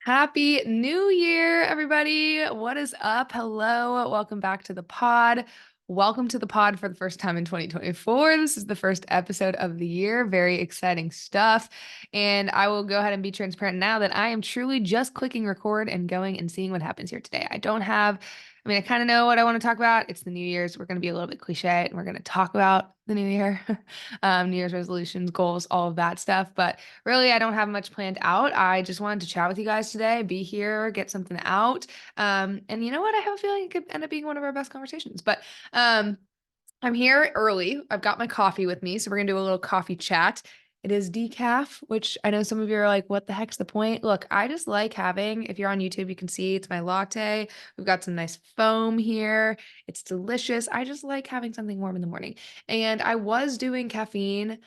Happy New Year, everybody. What is up? Hello. Welcome back to the pod. Welcome to the pod for the first time in 2024. This is the first episode of the year. Very exciting stuff. And I will go ahead and be transparent now that I am truly just clicking record and going and seeing what happens here today. I kind of know what I want to talk about. It's the New Year's. We're going to be a little bit cliche and we're going to talk about the new year, New Year's resolutions, goals, all of that stuff. But really, I don't have much planned out. I just wanted to chat with you guys today, be here, get something out. And you know what? I have a feeling it could end up being one of our best conversations. But um, I'm here early. I've got my coffee with me, so we're gonna do a little coffee chat. It is decaf, which I know some of you are like, what the heck's the point? Look, I just like having, if you're on YouTube, you can see it's my latte. We've got some nice foam here. It's delicious. I just like having something warm in the morning. And I was doing caffeine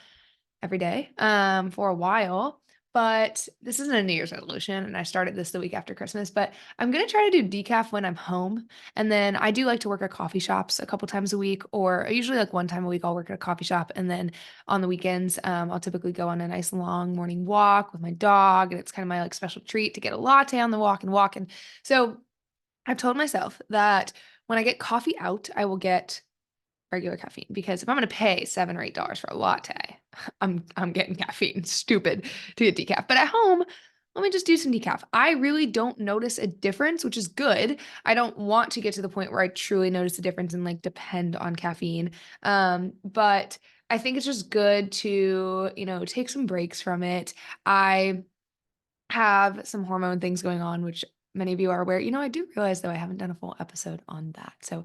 every day for a while. But this isn't a New Year's resolution, and I started this the week after Christmas. But I'm gonna try to do decaf when I'm home, and then I do like to work at coffee shops a couple times a week, or usually like one time a week I'll work at a coffee shop, and then on the weekends I'll typically go on a nice long morning walk with my dog, and it's kind of my like special treat to get a latte on the walk and walk. And so I've told myself that when I get coffee out, I will get regular caffeine because if I'm going to pay $7 or $8 for a latte, I'm getting caffeine. Stupid to get decaf. But at home, let me just do some decaf. I really don't notice a difference, which is good. I don't want to get to the point where I truly notice a difference and like depend on caffeine. But I think it's just good to, take some breaks from it. I have some hormone things going on, which many of you are aware. I do realize though I haven't done a full episode on that. So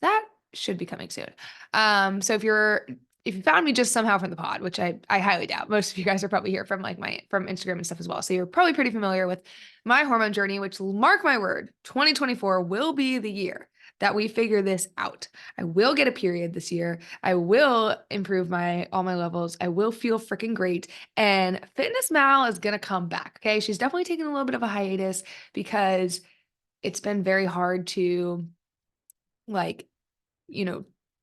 that should be coming soon. So if you found me just somehow from the pod, which I highly doubt, most of you guys are probably here from like from Instagram and stuff as well. So you're probably pretty familiar with my hormone journey, which mark my word, 2024 will be the year that we figure this out. I will get a period this year. I will improve all my levels. I will feel freaking great. And Fitness Mal is gonna come back. Okay. She's definitely taking a little bit of a hiatus because it's been very hard to like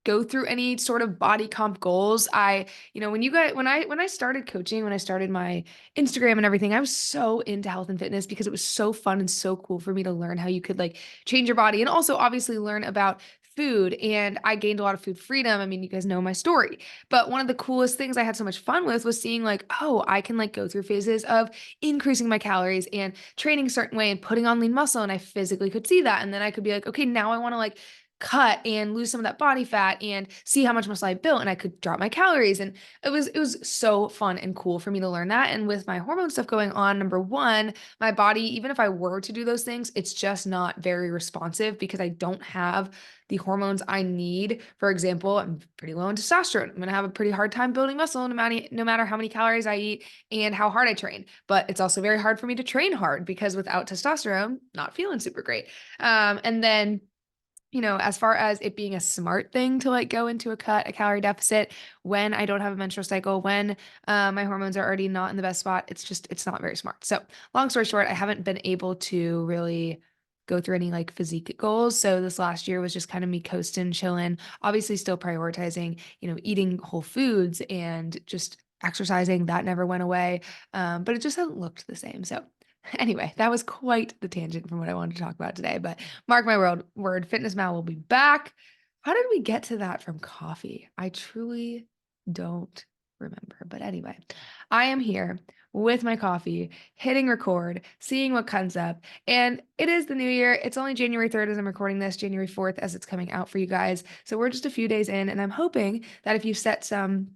go through any sort of body comp goals. When I started coaching, when I started my Instagram and everything, I was so into health and fitness because it was so fun and so cool for me to learn how you could like change your body and also obviously learn about food. And I gained a lot of food freedom. I mean, you guys know my story. But one of the coolest things I had so much fun with was seeing like, oh, I can like go through phases of increasing my calories and training a certain way and putting on lean muscle. And I physically could see that. And then I could be like, okay, now I want to like cut and lose some of that body fat and see how much muscle I built, and I could drop my calories. And it was so fun and cool for me to learn that. And with my hormone stuff going on, number one, my body, even if I were to do those things, it's just not very responsive because I don't have the hormones I need. For example, I'm pretty low in testosterone. I'm gonna have a pretty hard time building muscle no matter how many calories I eat and how hard I train. But it's also very hard for me to train hard because without testosterone, not feeling super great. And then as far as it being a smart thing to like go into a calorie deficit when I don't have a menstrual cycle, when my hormones are already not in the best spot, it's not very smart. So long story short, I haven't been able to really go through any like physique goals. So this last year was just kind of me coasting, chilling, obviously still prioritizing, eating whole foods and just exercising. That never went away. But it just hasn't looked the same. So anyway, that was quite the tangent from what I wanted to talk about today, but mark my word, Fitness Mal will be back. How did we get to that from coffee? I truly don't remember. But anyway, I am here with my coffee, hitting record, seeing what comes up. And it is the new year. It's only January 3rd as I'm recording this, January 4th as it's coming out for you guys. So we're just a few days in, and I'm hoping that if you set some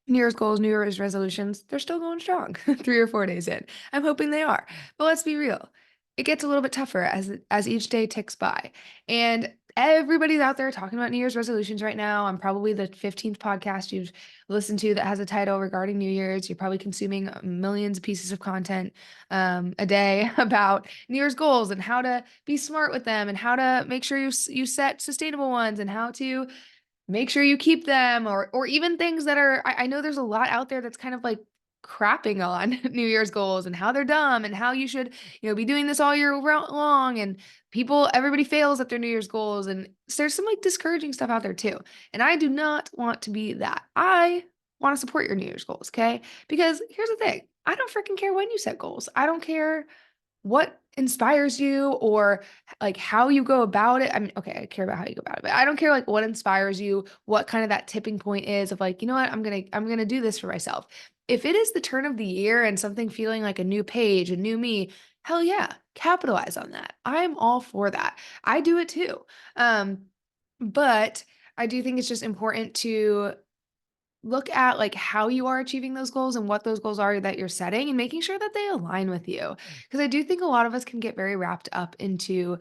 New Year's goals, New Year's resolutions, they're still going strong 3 or 4 days in. I'm hoping they are. But let's be real. It gets a little bit tougher as each day ticks by. And everybody's out there talking about New Year's resolutions right now. I'm probably the 15th podcast you've listened to that has a title regarding New Year's. You're probably consuming millions of pieces of content a day about New Year's goals and how to be smart with them and how to make sure you set sustainable ones and how to make sure you keep them or even things that are I know there's a lot out there that's kind of like crapping on New Year's goals and how they're dumb and how you should, be doing this all year long and everybody fails at their New Year's goals and so there's some like discouraging stuff out there too. And I do not want to be that. I want to support your New Year's goals, okay? Because here's the thing. I don't freaking care when you set goals. I don't care what inspires you, or like how you go about it. I mean, okay, I care about how you go about it, but I don't care like what inspires you, what kind of that tipping point is of like, you know what, I'm gonna do this for myself. If it is the turn of the year and something feeling like a new page, a new me, hell yeah, capitalize on that. I'm all for that. I do it too. Um, but I do think it's just important to look at like how you are achieving those goals and what those goals are that you're setting and making sure that they align with you. Because I do think a lot of us can get very wrapped up into,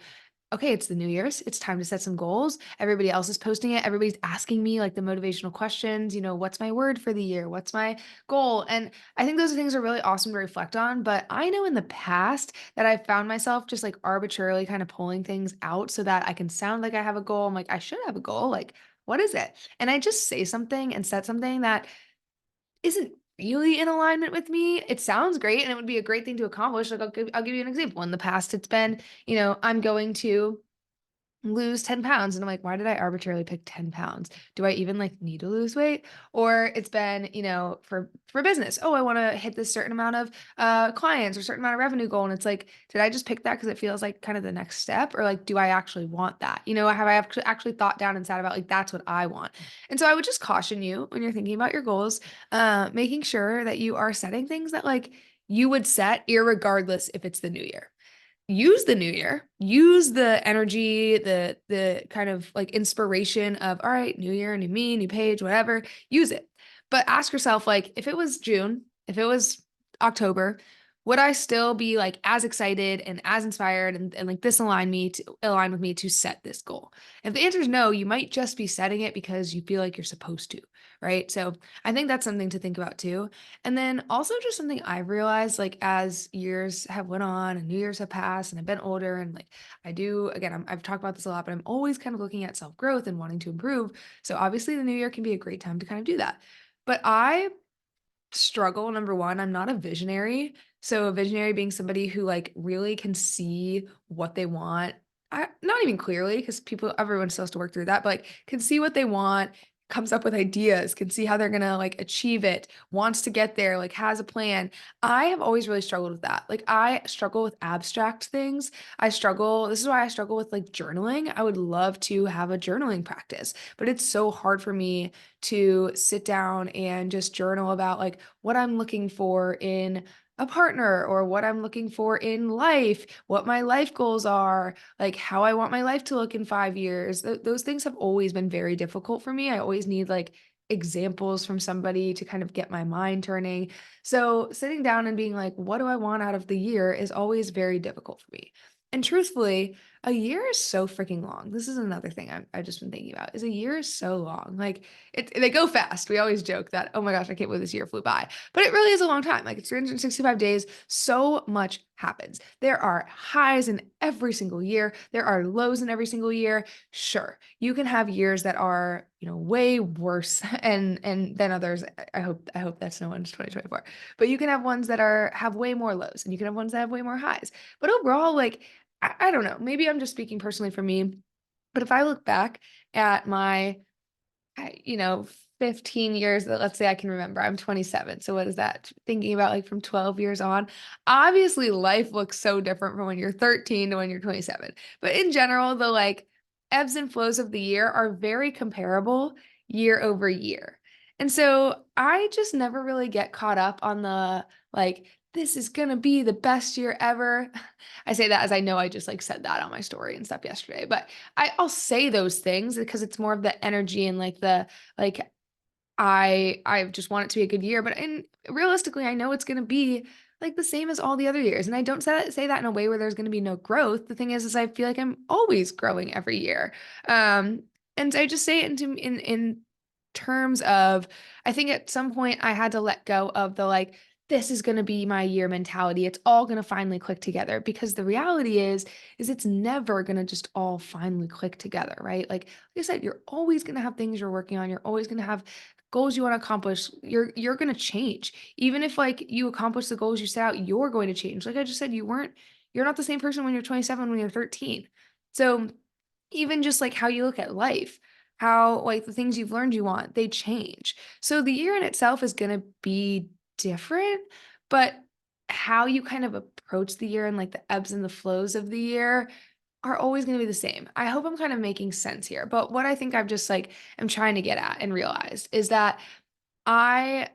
okay, it's the New Year's. It's time to set some goals. Everybody else is posting it. Everybody's asking me like the motivational questions, what's my word for the year? What's my goal? And I think those things are really awesome to reflect on. But I know in the past that I found myself just like arbitrarily kind of pulling things out so that I can sound like I have a goal. I'm like, I should have a goal. Like, what is it? And I just say something and set something that isn't really in alignment with me. It sounds great and it would be a great thing to accomplish. Like I'll give you an example. In the past, it's been, I'm going to lose 10 pounds. And I'm like, why did I arbitrarily pick 10 pounds? Do I even like need to lose weight? Or it's been, for business. Oh, I want to hit this certain amount of clients or certain amount of revenue goal. And it's like, did I just pick that because it feels like kind of the next step? Or like, do I actually want that? Have I actually thought down and sat about like, that's what I want? And so I would just caution you when you're thinking about your goals, making sure that you are setting things that like you would set irregardless if it's the new year. Use the new year, use the energy, the kind of like inspiration of, all right, new year, new me, new page, whatever, use it. But ask yourself, like, if it was June, if it was October, would I still be like as excited and as inspired and like this align with me to set this goal? If the answer is no, you might just be setting it because you feel like you're supposed to, right? So I think that's something to think about too. And then also just something I've realized, like as years have went on and New Year's have passed and I've been older and like I do, again, I've talked about this a lot, but I'm always kind of looking at self-growth and wanting to improve. So obviously the new year can be a great time to kind of do that. But I struggle, number one, I'm not a visionary. So a visionary being somebody who like really can see what they want. Not even clearly, because everyone still has to work through that, but like can see what they want, comes up with ideas, can see how they're gonna like achieve it, wants to get there, like has a plan. I have always really struggled with that. Like I struggle with abstract things. This is why I struggle with like journaling. I would love to have a journaling practice, but it's so hard for me to sit down and just journal about like what I'm looking for in a partner or what I'm looking for in life, what my life goals are, like how I want my life to look in 5 years. Those things have always been very difficult for me. I always need like examples from somebody to kind of get my mind turning. So sitting down and being like, what do I want out of the year is always very difficult for me. And truthfully, a year is so freaking long. This is another thing I've just been thinking about is a year is so long. Like they go fast. We always joke that, oh my gosh, I can't believe this year flew by. But it really is a long time. Like it's 365 days. So much happens. There are highs in every single year. There are lows in every single year. Sure, you can have years that are, way worse and than others. I hope that's no one's 2024. But you can have ones that have way more lows and you can have ones that have way more highs. But overall, like I don't know, maybe I'm just speaking personally for me, but if I look back at my, 15 years that let's say I can remember, I'm 27. So what is that? Thinking about like from 12 years on, obviously life looks so different from when you're 13 to when you're 27. But in general, the like ebbs and flows of the year are very comparable year over year. And so I just never really get caught up on the like, this is going to be the best year ever. I say that as I know I just like said that on my story and stuff yesterday, but I'll say those things because it's more of the energy and like the like I just want it to be a good year, but realistically I know it's going to be like the same as all the other years. And I don't say that in a way where there's going to be no growth. The thing is I feel like I'm always growing every year. Um and I just say it in terms of I think at some point I had to let go of the like this is going to be my year mentality. It's all going to finally click together because the reality is it's never going to just all finally click together, right? Like I said, you're always going to have things you're working on. You're always going to have goals you want to accomplish. You're going to change. Even if like you accomplish the goals you set out, you're going to change. Like I just said, you're not the same person when you're 27 when you're 13. So even just like how you look at life, how like the things you've learned you want, they change. So the year in itself is going to be different, but how you kind of approach the year and like the ebbs and the flows of the year are always going to be the same. I hope I'm kind of making sense here. But what I think I've just like am trying to get at and realized is that I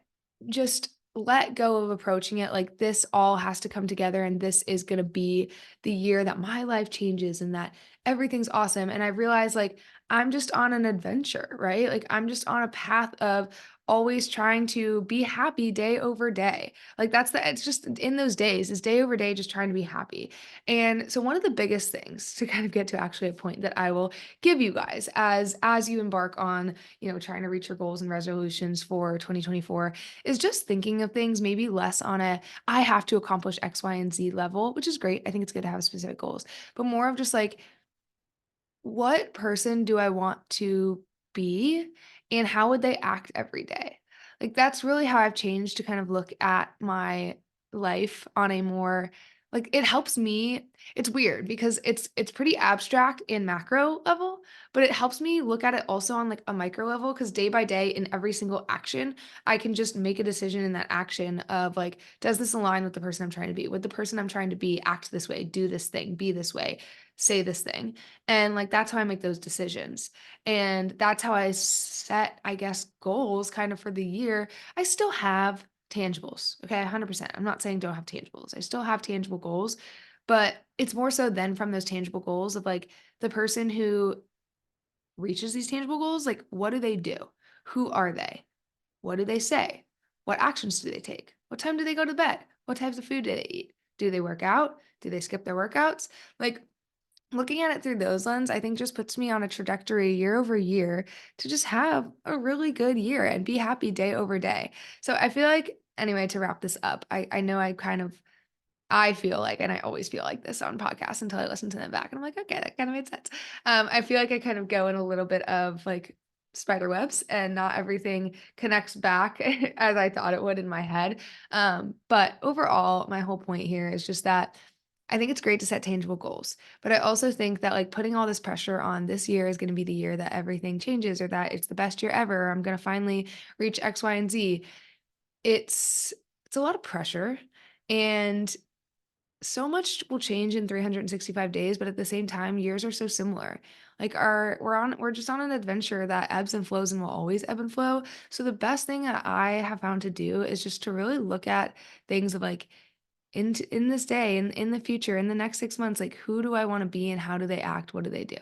just let go of approaching it like this all has to come together and this is going to be the year that my life changes and that everything's awesome. And I realized like I'm just on an adventure, right? Like I'm just on a path of always trying to be happy day over day. Like it's just in those days, is day over day, just trying to be happy. And so one of the biggest things to kind of get to actually a point that I will give you guys as you embark on trying to reach your goals and resolutions for 2024 is just thinking of things maybe less on a I have to accomplish X, Y, and Z level, which is great. I think it's good to have specific goals, but more of just like what person do I want to be and how would they act every day? Like that's really how I've changed to kind of look at my life on a more like it helps me. It's weird because it's pretty abstract in macro level, but it helps me look at it also on like a micro level because day by day in every single action, I can just make a decision in that action of like, does this align with the person I'm trying to be? Would the person I'm trying to be act this way, do this thing, be this way, say this thing? And like that's how I make those decisions. And that's how I set, I guess, goals kind of for the year. I still have tangibles. Okay, 100%. I'm not saying don't have tangibles. I still have tangible goals, but it's more so then from those tangible goals of like the person who reaches these tangible goals, like what do they do? Who are they? What do they say? What actions do they take? What time do they go to bed? What types of food do they eat? Do they work out? Do they skip their workouts? Like looking at it through those lens, I think just puts me on a trajectory year over year to just have a really good year and be happy day over day. So I feel like, anyway, to wrap this up, I know I feel like, and I always feel like this on podcasts until I listen to them back. And I'm like, okay, that kind of made sense. I feel like I kind of go in a little bit of like spider webs and not everything connects back as I thought it would in my head. But overall, my whole point here is just that I think it's great to set tangible goals, but I also think that like putting all this pressure on this year is going to be the year that everything changes or that it's the best year ever. Or I'm going to finally reach X, Y, and Z. It's it's a lot of pressure, and so much will change in 365 days, but at the same time, years are so similar. Like we're just on an adventure that ebbs and flows and will always ebb and flow. So the best thing that I have found to do is just to really look at things of like in this day, in the future, in the next 6 months, like who do I want to be and how do they act? What do they do?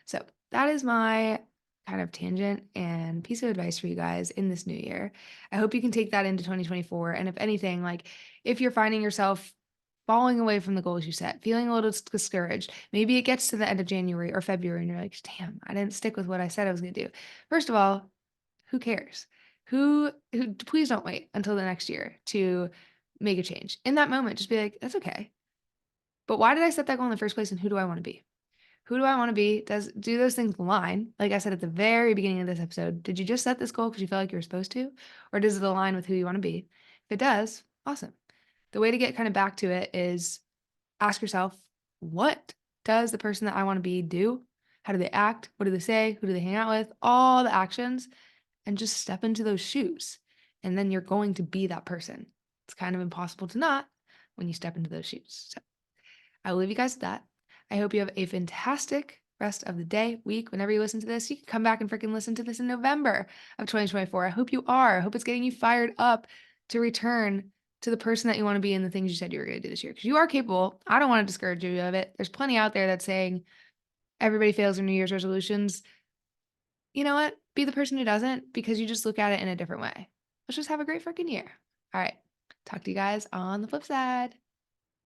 So that is my kind of tangent and piece of advice for you guys in this new year. I hope you can take that into 2024. And if anything, like if you're finding yourself falling away from the goals you set, feeling a little discouraged, maybe it gets to the end of January or February and you're like, damn, I didn't stick with what I said I was going to do. First of all, who cares? Who please don't wait until the next year to make a change. In that moment, just be like, that's okay. But why did I set that goal in the first place and who do I want to be? Who do I want to be? Do those things align? Like I said at the very beginning of this episode, did you just set this goal because you felt like you were supposed to? Or does it align with who you want to be? If it does, awesome. The way to get kind of back to it is ask yourself, what does the person that I want to be do? How do they act? What do they say? Who do they hang out with? All the actions, and just step into those shoes. And then you're going to be that person. It's kind of impossible to not when you step into those shoes. So I will leave you guys with that. I hope you have a fantastic rest of the day, week, whenever you listen to this. You can come back and freaking listen to this in November of 2024. I hope you are. I hope it's getting you fired up to return to the person that you want to be and the things you said you were going to do this year. Because you are capable. I don't want to discourage you of it. There's plenty out there that's saying everybody fails their New Year's resolutions. You know what? Be the person who doesn't because you just look at it in a different way. Let's just have a great freaking year. All right. Talk to you guys on the flip side.